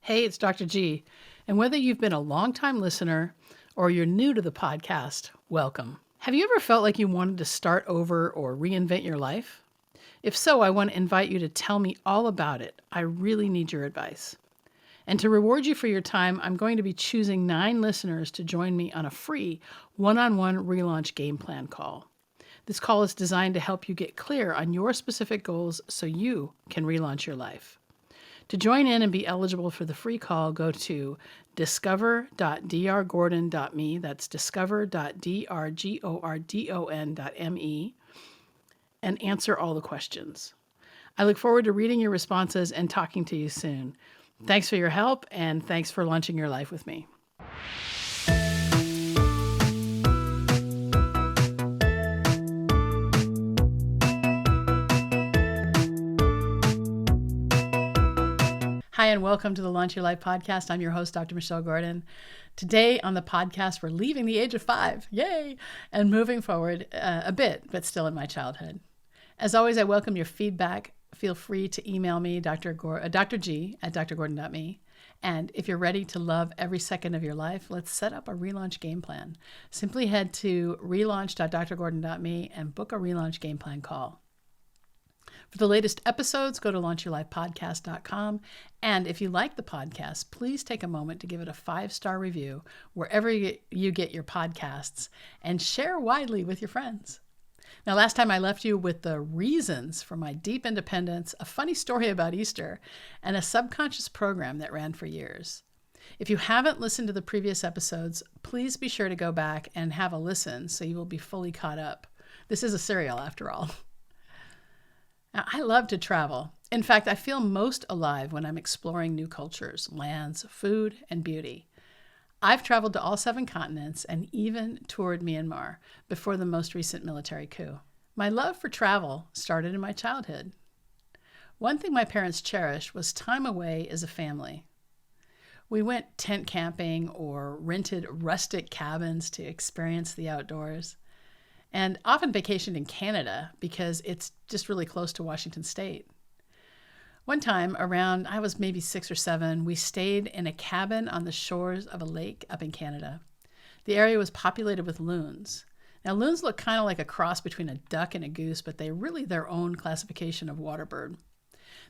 Hey, it's Dr. G. And whether you've been a longtime listener or you're new to the podcast, welcome. Have you ever felt like you wanted to start over or reinvent your life? If so, I want to invite you to tell me all about it. I really need your advice. And to reward you for your time, I'm going to be choosing 9 listeners to join me on a free one-on-one relaunch game plan call. This call is designed to help you get clear on your specific goals so you can relaunch your life. To join in and be eligible for the free call, go to discover.drgordon.me. That's discover.drgordon.me and answer all the questions. I look forward to reading your responses and talking to you soon. Thanks for your help, and thanks for launching your life with me. Hi, and welcome to the Launch Your Life podcast. I'm your host, Dr. Michelle Gordon. Today on the podcast, we're leaving the age of 5, yay, and moving forward a bit, but still in my childhood. As always, I welcome your feedback. Feel free to email me, drg@drgordon.me. And if you're ready to love every second of your life, let's set up a relaunch game plan. Simply head to relaunch.drgordon.me and book a relaunch game plan call. For the latest episodes, go to launchyourlifepodcast.com. And if you like the podcast, please take a moment to give it a 5-star review wherever you get your podcasts and share widely with your friends. Now, last time I left you with the reasons for my deep independence, a funny story about Easter, and a subconscious program that ran for years. If you haven't listened to the previous episodes, please be sure to go back and have a listen so you will be fully caught up. This is a serial after all. Now, I love to travel. In fact, I feel most alive when I'm exploring new cultures, lands, food, and beauty. I've traveled to all 7 continents and even toured Myanmar before the most recent military coup. My love for travel started in my childhood. One thing my parents cherished was time away as a family. We went tent camping or rented rustic cabins to experience the outdoors, and often vacationed in Canada because it's just really close to Washington State. One time around, I was maybe 6 or 7, we stayed in a cabin on the shores of a lake up in Canada. The area was populated with loons. Now, loons look kind of like a cross between a duck and a goose, but they're really their own classification of water bird.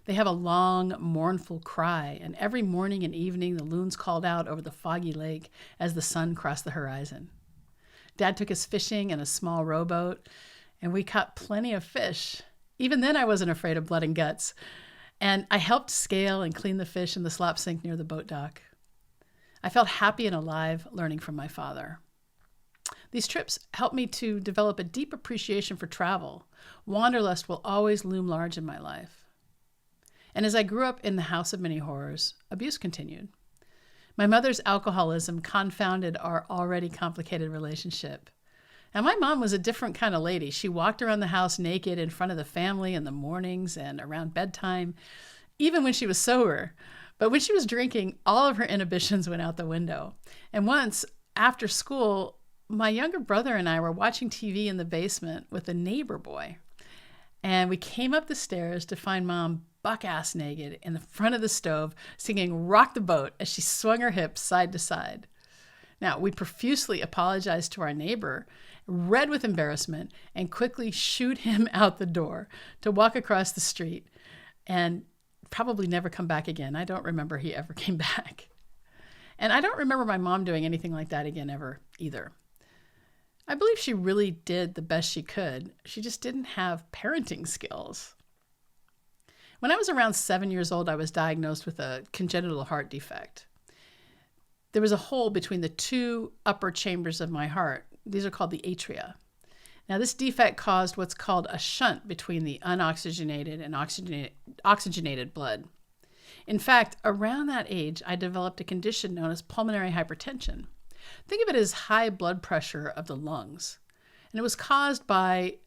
They have a long, mournful cry, and every morning and evening, the loons called out over the foggy lake as the sun crossed the horizon. Dad took us fishing in a small rowboat, and we caught plenty of fish. Even then, I wasn't afraid of blood and guts. And I helped scale and clean the fish in the slop sink near the boat dock. I felt happy and alive learning from my father. These trips helped me to develop a deep appreciation for travel. Wanderlust will always loom large in my life. And as I grew up in the house of many horrors, abuse continued. My mother's alcoholism confounded our already complicated relationship. And my mom was a different kind of lady. She walked around the house naked in front of the family in the mornings and around bedtime, even when she was sober. But when she was drinking, all of her inhibitions went out the window. And once, after school, my younger brother and I were watching TV in the basement with a neighbor boy. And we came up the stairs to find Mom buck-ass naked in the front of the stove, singing Rock the Boat as she swung her hips side to side. Now, we profusely apologized to our neighbor, red with embarrassment, and quickly shooed him out the door to walk across the street and probably never come back again. I don't remember he ever came back. And I don't remember my mom doing anything like that again ever either. I believe she really did the best she could. She just didn't have parenting skills. When I was around 7 years old, I was diagnosed with a congenital heart defect. There was a hole between the 2 upper chambers of my heart. These are called the atria. Now, this defect caused what's called a shunt between the unoxygenated and oxygenated blood. In fact, around that age, I developed a condition known as pulmonary hypertension. Think of it as high blood pressure of the lungs. And it was caused by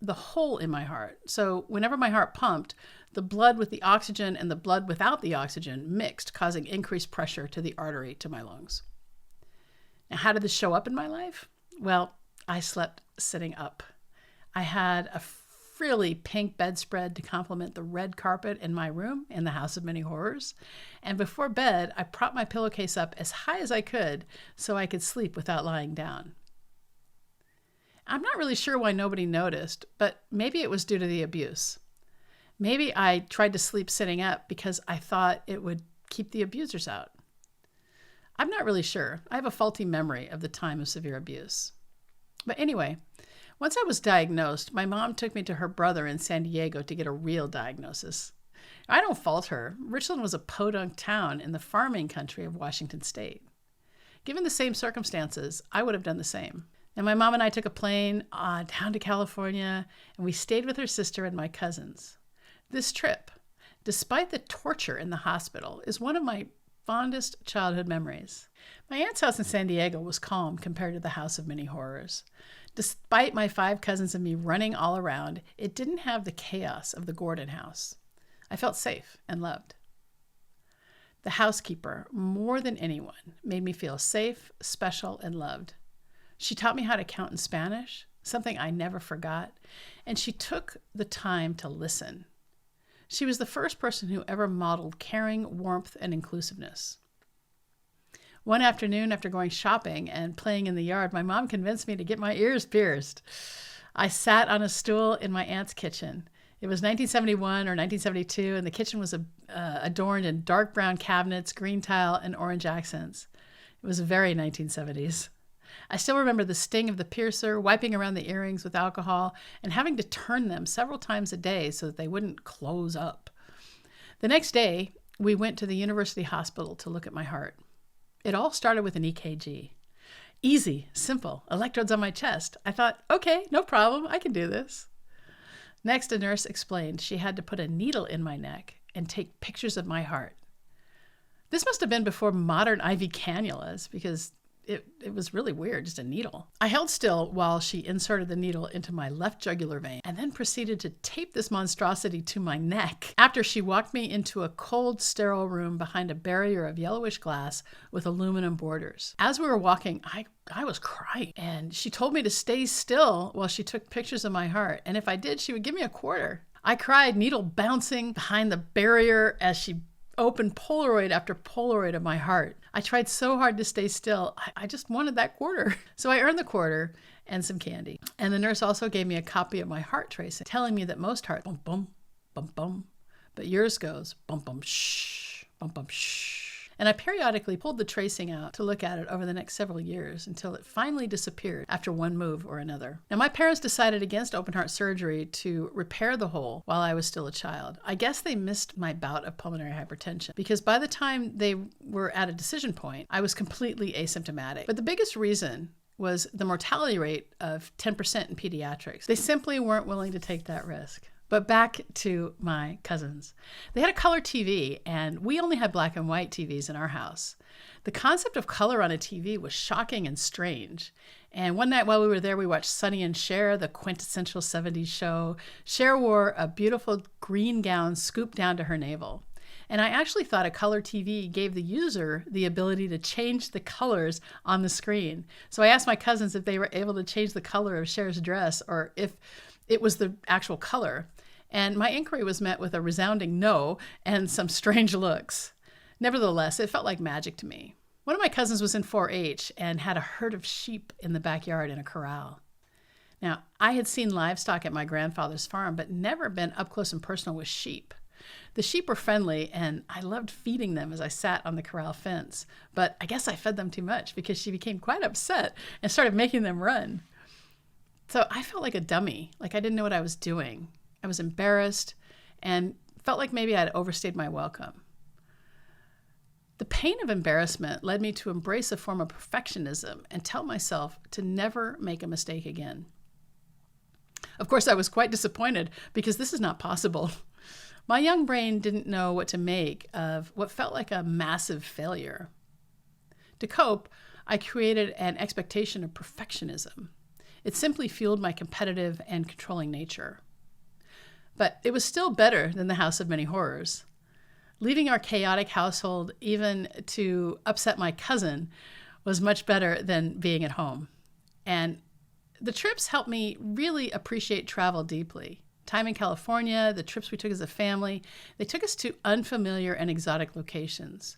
the hole in my heart. So whenever my heart pumped, the blood with the oxygen and the blood without the oxygen mixed, causing increased pressure to the artery to my lungs. Now, how did this show up in my life? Well, I slept sitting up. I had a frilly pink bedspread to complement the red carpet in my room in the House of Many Horrors. And before bed, I propped my pillowcase up as high as I could so I could sleep without lying down. I'm not really sure why nobody noticed, but maybe it was due to the abuse. Maybe I tried to sleep sitting up because I thought it would keep the abusers out. I'm not really sure. I have a faulty memory of the time of severe abuse. But anyway, once I was diagnosed, my mom took me to her brother in San Diego to get a real diagnosis. I don't fault her. Richland was a podunk town in the farming country of Washington State. Given the same circumstances, I would have done the same. And my mom and I took a plane down to California, and we stayed with her sister and my cousins. This trip, despite the torture in the hospital, is one of my fondest childhood memories. My aunt's house in San Diego was calm compared to the House of Many Horrors. Despite my 5 cousins and me running all around, it didn't have the chaos of the Gordon house. I felt safe and loved. The housekeeper, more than anyone, made me feel safe, special, and loved. She taught me how to count in Spanish, something I never forgot, and she took the time to listen. She was the first person who ever modeled caring, warmth, and inclusiveness. One afternoon, after going shopping and playing in the yard, my mom convinced me to get my ears pierced. I sat on a stool in my aunt's kitchen. It was 1971 or 1972, and the kitchen was adorned in dark brown cabinets, green tile, and orange accents. It was very 1970s. I still remember the sting of the piercer, wiping around the earrings with alcohol, and having to turn them several times a day so that they wouldn't close up. The next day, we went to the university hospital to look at my heart. It all started with an EKG. Easy, simple, electrodes on my chest. I thought, okay, no problem, I can do this. Next, a nurse explained she had to put a needle in my neck and take pictures of my heart. This must have been before modern IV cannulas, because it was really weird, just a needle. I held still while she inserted the needle into my left jugular vein and then proceeded to tape this monstrosity to my neck after she walked me into a cold, sterile room behind a barrier of yellowish glass with aluminum borders. As we were walking, I was crying, and she told me to stay still while she took pictures of my heart, and if I did, she would give me a quarter. I cried, needle bouncing behind the barrier as she opened Polaroid after Polaroid of my heart. I tried so hard to stay still. I just wanted that quarter. So I earned the quarter and some candy. And the nurse also gave me a copy of my heart tracing, telling me that most hearts bum bum bum bum, but yours goes bum bum shh, bum bum shh. And I periodically pulled the tracing out to look at it over the next several years until it finally disappeared after one move or another. Now, my parents decided against open heart surgery to repair the hole while I was still a child. I guess they missed my bout of pulmonary hypertension, because by the time they were at a decision point, I was completely asymptomatic. But the biggest reason was the mortality rate of 10% in pediatrics. They simply weren't willing to take that risk. But back to my cousins. They had a color TV, and we only had black and white TVs in our house. The concept of color on a TV was shocking and strange. And one night while we were there, we watched Sonny and Cher, the quintessential 70s show. Cher wore a beautiful green gown scooped down to her navel. And I actually thought a color TV gave the user the ability to change the colors on the screen. So I asked my cousins if they were able to change the color of Cher's dress, or if it was the actual color. And my inquiry was met with a resounding no and some strange looks. Nevertheless, it felt like magic to me. One of my cousins was in 4-H and had a herd of sheep in the backyard in a corral. Now, I had seen livestock at my grandfather's farm, but never been up close and personal with sheep. The sheep were friendly, and I loved feeding them as I sat on the corral fence. But I guess I fed them too much, because she became quite upset and started making them run. So I felt like a dummy, like I didn't know what I was doing. I was embarrassed and felt like maybe I had overstayed my welcome. The pain of embarrassment led me to embrace a form of perfectionism and tell myself to never make a mistake again. Of course, I was quite disappointed, because this is not possible. My young brain didn't know what to make of what felt like a massive failure. To cope, I created an expectation of perfectionism. It simply fueled my competitive and controlling nature. But it was still better than the House of Many Horrors. Leaving our chaotic household, even to upset my cousin, was much better than being at home. And the trips helped me really appreciate travel deeply. Time in California, the trips we took as a family, they took us to unfamiliar and exotic locations.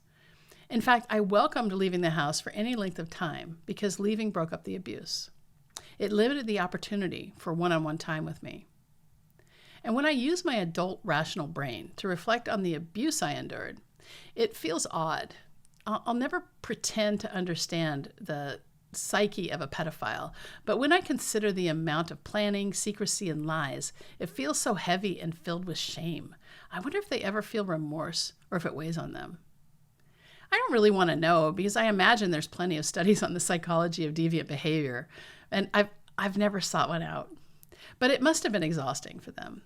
In fact, I welcomed leaving the house for any length of time because leaving broke up the abuse. It limited the opportunity for one-on-one time with me. And when I use my adult rational brain to reflect on the abuse I endured, it feels odd. I'll never pretend to understand the psyche of a pedophile, but when I consider the amount of planning, secrecy, and lies, it feels so heavy and filled with shame. I wonder if they ever feel remorse or if it weighs on them. I don't really want to know because I imagine there's plenty of studies on the psychology of deviant behavior, and I've never sought one out. But it must have been exhausting for them.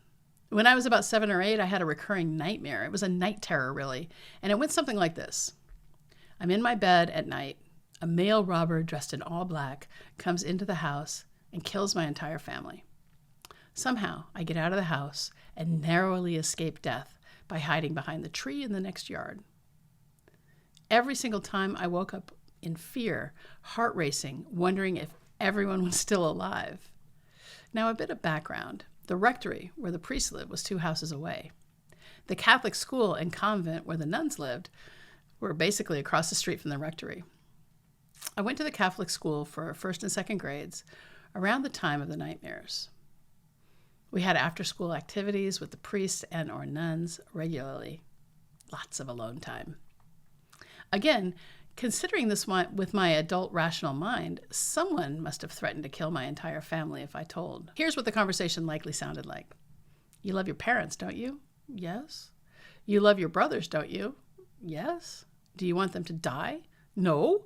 When I was about 7 or 8, I had a recurring nightmare. It was a night terror, really, and it went something like this. I'm in my bed at night. A male robber dressed in all black comes into the house and kills my entire family. Somehow, I get out of the house and narrowly escape death by hiding behind the tree in the next yard. Every single time I woke up in fear, heart racing, wondering if everyone was still alive. Now, a bit of background. The rectory, where the priest lived, was 2 houses away. The Catholic school and convent where the nuns lived were basically across the street from the rectory. I went to the Catholic school for 1st and 2nd grades around the time of the nightmares. We had after-school activities with the priests and or nuns regularly. Lots of alone time. Again, considering this with my adult rational mind, someone must have threatened to kill my entire family if I told. Here's what the conversation likely sounded like. You love your parents, don't you? Yes. You love your brothers, don't you? Yes. Do you want them to die? No.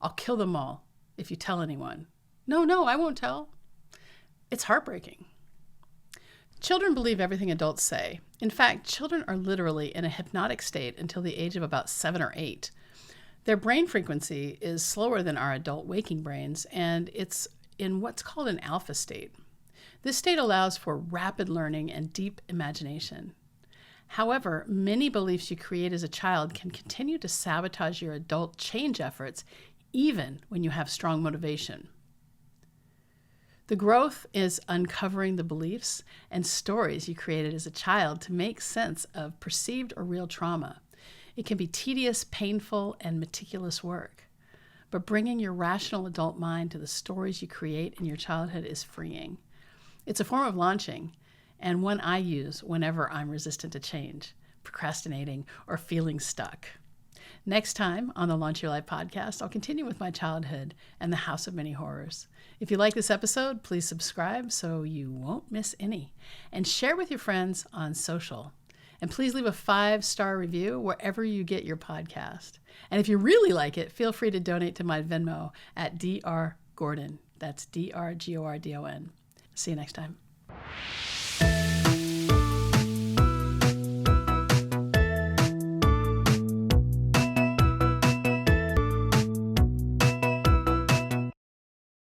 I'll kill them all if you tell anyone. No, I won't tell. It's heartbreaking. Children believe everything adults say. In fact, children are literally in a hypnotic state until the age of about 7 or 8. Their brain frequency is slower than our adult waking brains, and it's in what's called an alpha state. This state allows for rapid learning and deep imagination. However, many beliefs you create as a child can continue to sabotage your adult change efforts even when you have strong motivation. The growth is uncovering the beliefs and stories you created as a child to make sense of perceived or real trauma. It can be tedious, painful, and meticulous work. But bringing your rational adult mind to the stories you create in your childhood is freeing. It's a form of launching, and one I use whenever I'm resistant to change, procrastinating, or feeling stuck. Next time on the Launch Your Life podcast, I'll continue with my childhood and the House of Many Horrors. If you like this episode, please subscribe so you won't miss any, and share with your friends on social. And please leave a 5-star review wherever you get your podcast. And if you really like it, feel free to donate to my Venmo at Dr. Gordon. That's Drgordon. See you next time.